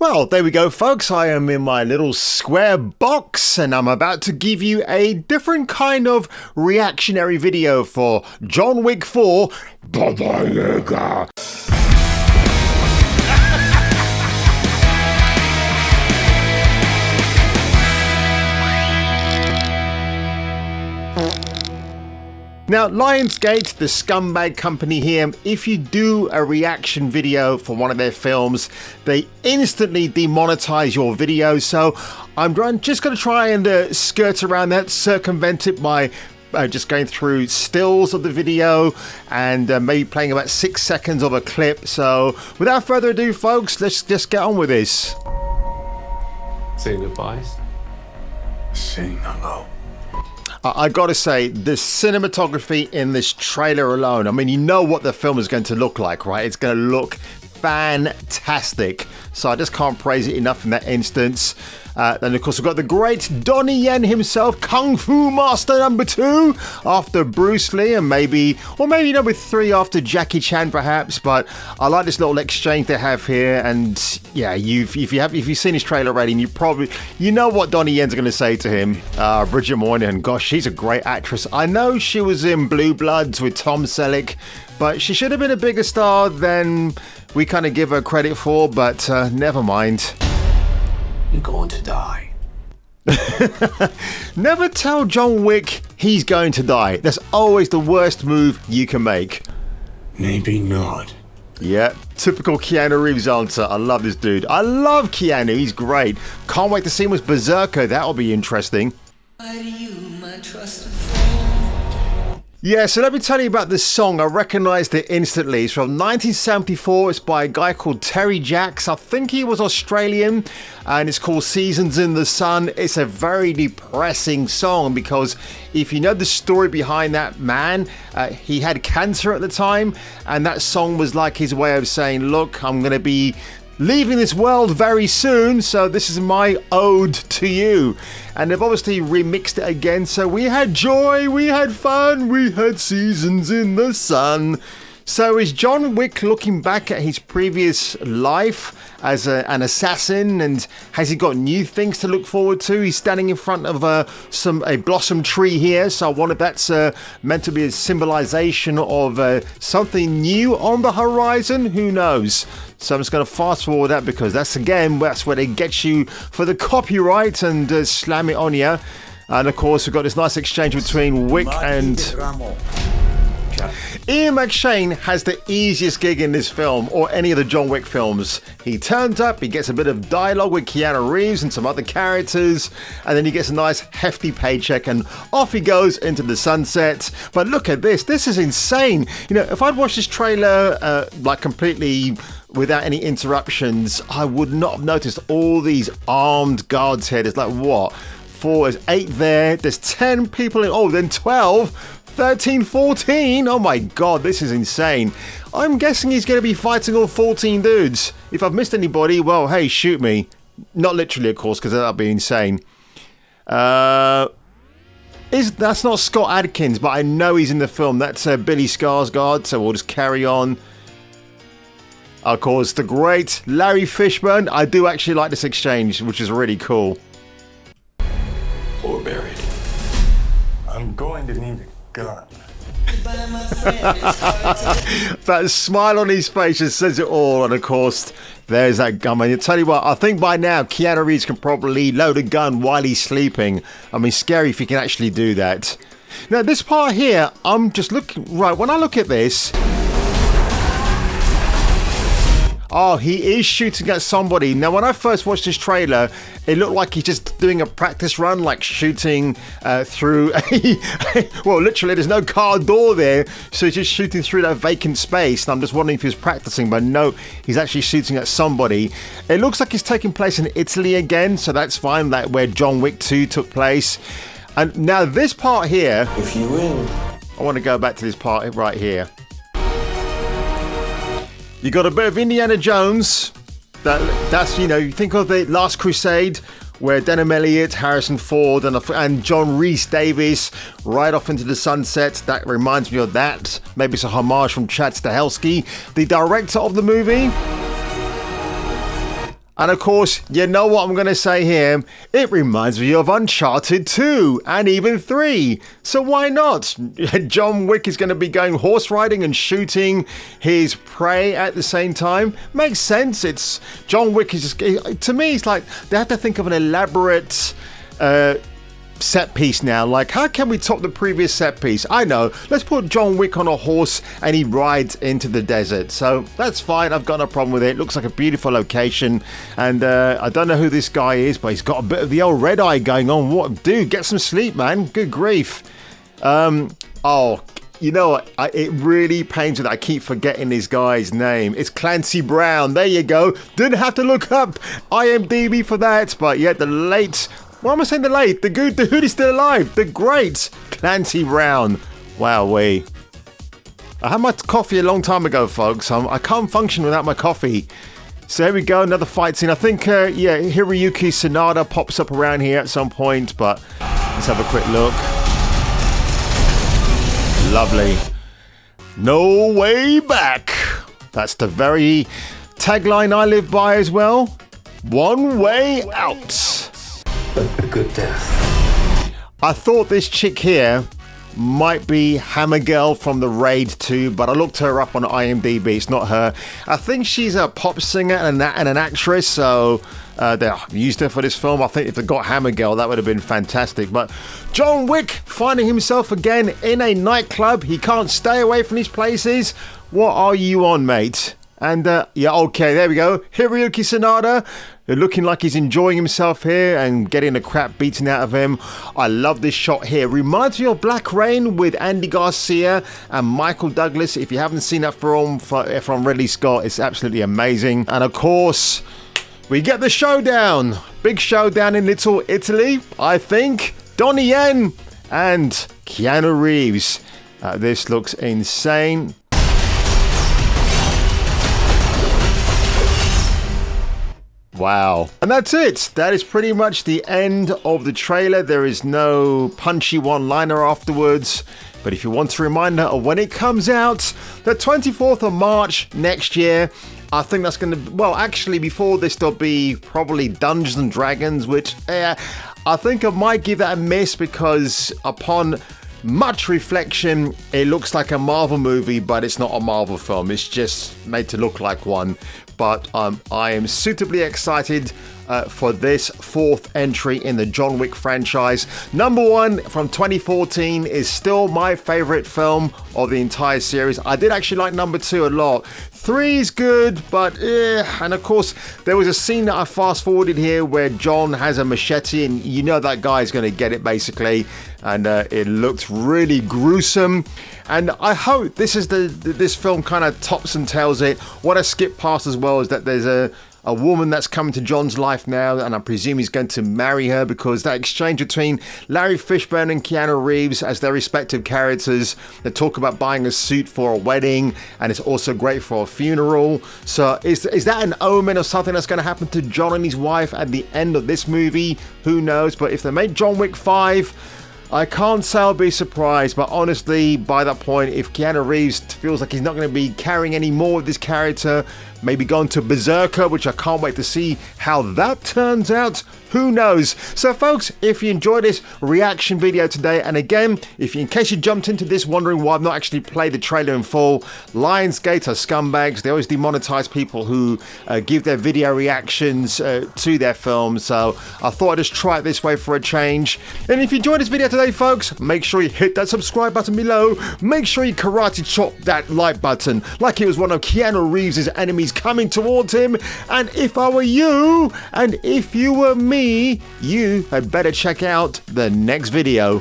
Well, there we go, folks. I am in my little square box and I'm about to give you a different kind of reactionary video for John Wick 4. Baba Yaga. Now, Lionsgate, the scumbag company here, if you do a reaction video for one of their films, they instantly demonetize your video. So I'm just going to try and skirt around that, circumvent it by just going through stills of the video and maybe playing about 6 seconds of a clip. So without further ado, folks, let's just get on with this. Saying goodbyes? Saying hello. I gotta say, the cinematography in this trailer alone, I mean, you know what the film is going to look like, right? It's going to look fantastic. So I just can't praise it enough in that instance. Then, of course, we've got the great Donnie Yen himself, Kung Fu Master #2, after Bruce Lee, and maybe number 3 after Jackie Chan, perhaps. But I like this little exchange they have here, and yeah, if you've seen his trailer already, and you know what Donnie Yen's going to say to him. Bridget Moynihan, gosh, she's a great actress. I know she was in Blue Bloods with Tom Selleck, but she should have been a bigger star than we kind of give her credit for. But never mind. You're going to die. Never tell John Wick he's going to die. That's always the worst move you can make. Maybe not. Yeah, typical Keanu Reeves answer. I love this dude. I love Keanu. He's great. Can't wait to see him as Berserker. That'll be interesting. Yeah, so let me tell you about this song. I recognized it instantly. It's from 1974. It's by a guy called Terry Jacks. I think he was Australian, and it's called Seasons in the Sun. It's a very depressing song because if you know the story behind that man, he had cancer at the time, and that song was like his way of saying, look, I'm going to be leaving this world very soon, so this is my ode to you. And they've obviously remixed it again, so we had joy, we had fun, we had seasons in the sun. So is John Wick looking back at his previous life as an assassin, and has he got new things to look forward to? He's standing in front of a blossom tree here, so I wonder if that's meant to be a symbolization of something new on the horizon. Who knows? So I'm just going to fast forward that because that's where they get you for the copyright and slam it on you. And of course we've got this nice exchange between Wick and Ian McShane. Has the easiest gig in this film or any of the John Wick films. He turns up, he gets a bit of dialogue with Keanu Reeves and some other characters, and then he gets a nice hefty paycheck and off he goes into the sunset. But look at this is insane. You know, if I'd watched this trailer like completely without any interruptions, I would not have noticed all these armed guards here. There's like what? 4, there's 8 there, there's 10 people in, then 12, 13, 14. Oh my god, this is insane. I'm guessing he's going to be fighting all 14 dudes. If I've missed anybody, well, hey, shoot me. Not literally, of course, because that'd be insane. That's not Scott Adkins, but I know he's in the film. That's Billy Skarsgård, so we'll just carry on. Of course, the great Larry Fishburne. I do actually like this exchange, which is really cool. Or buried. I'm going to need a gun. That smile on his face just says it all. And of course, there's that gun. I tell you what, I think by now Keanu Reeves can probably load a gun while he's sleeping. I mean, scary if he can actually do that. Now, this part here, I'm just looking, right, when I look at this, oh, he is shooting at somebody. Now, when I first watched this trailer, it looked like he's just doing a practice run, like shooting through a... well, literally, there's no car door there, so he's just shooting through that vacant space. And I'm just wondering if he's practicing, but no, he's actually shooting at somebody. It looks like it's taking place in Italy again, so that's fine, like where John Wick 2 took place. And now this part here... If you win... I want to go back to this part right here. You got a bit of Indiana Jones. That's, you know, you think of the Last Crusade, where Denham Elliott, Harrison Ford, and John Rhys Davies ride off into the sunset. That reminds me of that. Maybe it's a homage from Chad Stahelski, the director of the movie. And of course, you know what I'm going to say here. It reminds me of Uncharted 2 and even 3. So why not? John Wick is going to be going horse riding and shooting his prey at the same time. Makes sense. It's John Wick is just, to me, it's like they have to think of an elaborate set piece now. Like, how can we top the previous set piece? I know, let's put John Wick on a horse and he rides into the desert. So that's fine, I've got no problem with it. Looks like a beautiful location, and I don't know who this guy is, but he's got a bit of the old red eye going on. What, dude, get some sleep, man. Good grief. Oh, you know what? It really pains me that I keep forgetting this guy's name. It's Clancy Brown. There you go. Didn't have to look up IMDb for that, but yeah, the late... Why am I saying the late? The good, the hood is still alive. The great Clancy Brown. Wowee. I had my coffee a long time ago, folks. I can't function without my coffee. So here we go, another fight scene. I think, yeah, Hiroyuki Sanada pops up around here at some point, but let's have a quick look. Lovely. No way back. That's the very tagline I live by as well. One way out. A good death. I thought this chick here might be Hammer Girl from the Raid 2, but I looked her up on IMDb. It's not her. I think she's a pop singer and an actress, so they used her for this film. I think if they got Hammer Girl, that would have been fantastic. But John Wick finding himself again in a nightclub. He can't stay away from these places. What are you on, mate? And yeah, okay, there we go. Hiroyuki Sanada, looking like he's enjoying himself here and getting the crap beaten out of him. I love this shot here. Reminds me of Black Rain with Andy Garcia and Michael Douglas. If you haven't seen that film from Ridley Scott, it's absolutely amazing. And of course, we get the showdown. Big showdown in Little Italy, I think. Donnie Yen and Keanu Reeves. This looks insane. Wow. And that's it. That is pretty much the end of the trailer. There is no punchy one-liner afterwards. But if you want a reminder of when it comes out, the 24th of March next year, I think that's going to... Well, actually, before this, there'll be probably Dungeons and Dragons, which I think I might give that a miss because upon much reflection, it looks like a Marvel movie, but it's not a Marvel film. It's just made to look like one. But I am suitably excited for this fourth entry in the John Wick franchise. Number 1 from 2014 is still my favorite film of the entire series. I did actually like number 2 a lot. 3 is good, but and of course there was a scene that I fast forwarded here where John has a machete and you know that guy is going to get it basically, and it looked really gruesome. And I hope this is this film kind of tops and tails it. What I skipped past as well is that there's a woman that's coming to John's life now, and I presume he's going to marry her because that exchange between Larry Fishburne and Keanu Reeves as their respective characters, they talk about buying a suit for a wedding, and it's also great for a funeral. So is that an omen of something that's going to happen to John and his wife at the end of this movie? Who knows? But if they make John Wick 5, I can't say I'll be surprised, but honestly, by that point, if Keanu Reeves feels like he's not going to be carrying any more of this character, maybe going to Berserker, which I can't wait to see how that turns out. Who knows? So folks, if you enjoyed this reaction video today, and again, in case you jumped into this wondering why I've not actually played the trailer in full, Lionsgate are scumbags. They always demonetize people who give their video reactions to their films. So I thought I'd just try it this way for a change. And if you enjoyed this video today, folks, make sure you hit that subscribe button below. Make sure you karate chop that like button like it was one of Keanu Reeves' enemies coming towards him. And if I were you, and if you were me, you had better check out the next video.